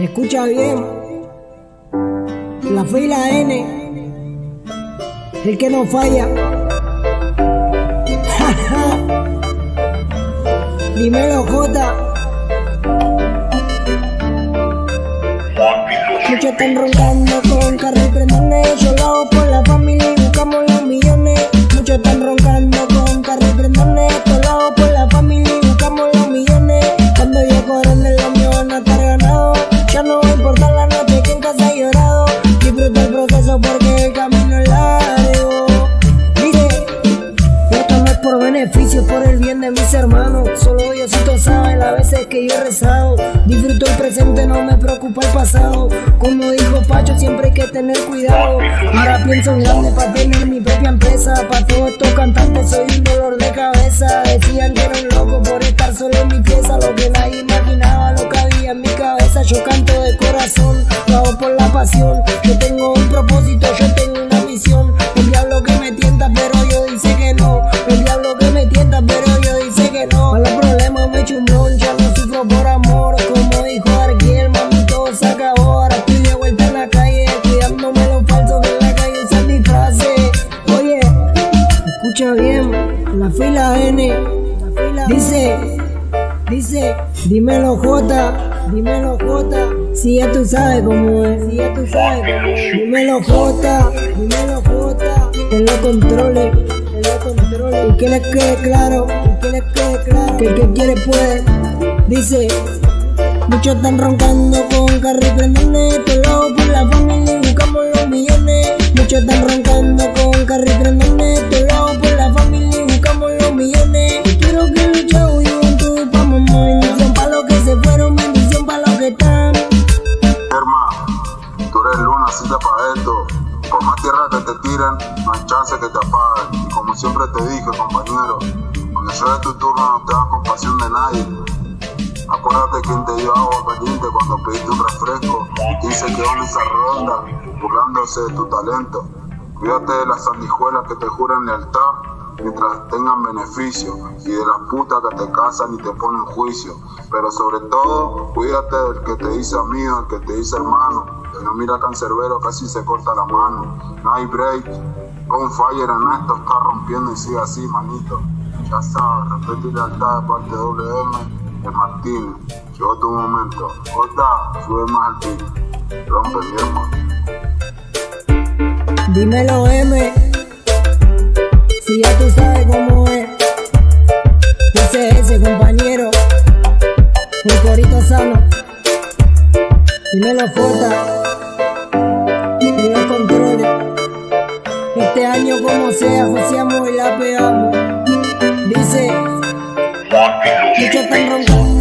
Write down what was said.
Escucha bien, la F y la N, el que no falla. Dímelo, Jota. Muchos están roncando con carro y prendones. Yo lo hago por la familia y buscamos los millones. Muchos están roncando con carro y prendones. Yo lo hago por la familia y buscamos los millones. Cuando yo corone los míos van a estar ganados. Ya no va a importar la noche que en casa he llorado. Disfruto el proceso porque el camino es largo. Dice, esto no es por beneficio, por el bien de mis hermanos. Solo Diosito sabe las veces que yo he rezado. Disfruto el presente, no me preocupa el pasado. Como dijo Pacho, siempre hay que tener cuidado. Ahora pienso en grande para tener mi propia empresa. Para todos estos cantantes soy un dolor de cabeza. Decían que era un loco por estar solo en mi pieza. Lo que nadie imaginaba, lo que había en mi cabeza. Yo canto de corazón, lo hago por la pasión. Yo tengo un propósito, yo tengo una misión. El diablo que me tienta, pero yo dice que no. El diablo que me tienta, pero yo dice que no. A los problemas me echo un blon, ya no sufro por amor. Como dijo Arquiel, mami, todo se acabó. Ahora estoy de vuelta en la calle, cuidándome lo falso que en la calle usan mi frase. Oye, escucha bien, la F y la N. Dice, dímelo Jota, si ya tú sabes cómo es, dímelo Jota, en los controles, y que les quede claro, que el que quiere puede. Dice, muchos están roncando con carro y prendones, todo lo hago por la familia y buscamos los millones. Muchos están roncando con carro y prendones, todo lo hago por la familia y buscamos los millones. Quiero que luchemos juntos pa' mamá, bendición pa' los que se fueron, bendición pa' los que están. Hermano, tú eres luna, así te pa' esto. Por más tierra que te tiren, no hay chance que te apaguen. Y como siempre te dije, compañero, cuando llegue tu turno no te hagas compasión de nadie. Acuérdate quién te dio agua caliente cuando pediste un refresco y te dice que van esa ronda burlándose de tu talento. Cuídate de las sandijuelas que te juran lealtad mientras tengan beneficio y de las putas que te casan y te ponen juicio. Pero sobre todo, cuídate del que te dice amigo, el que te dice hermano. Que no mira cancerbero, casi se corta la mano. No hay break, con fire en esto está rompiendo y sigue así, manito. Ya sabes, respeto y lealtad de parte de WM. De Martínez, llegó tu momento. Jota, sube más al pico. Rompe mi hermano. Dímelo M, si ya tú sabes cómo es. Dice ese compañero, el corito sano. Dímelo Jota, y los controles. Este año como sea, fusiamos y la pegamos. Dice, muchos están roncando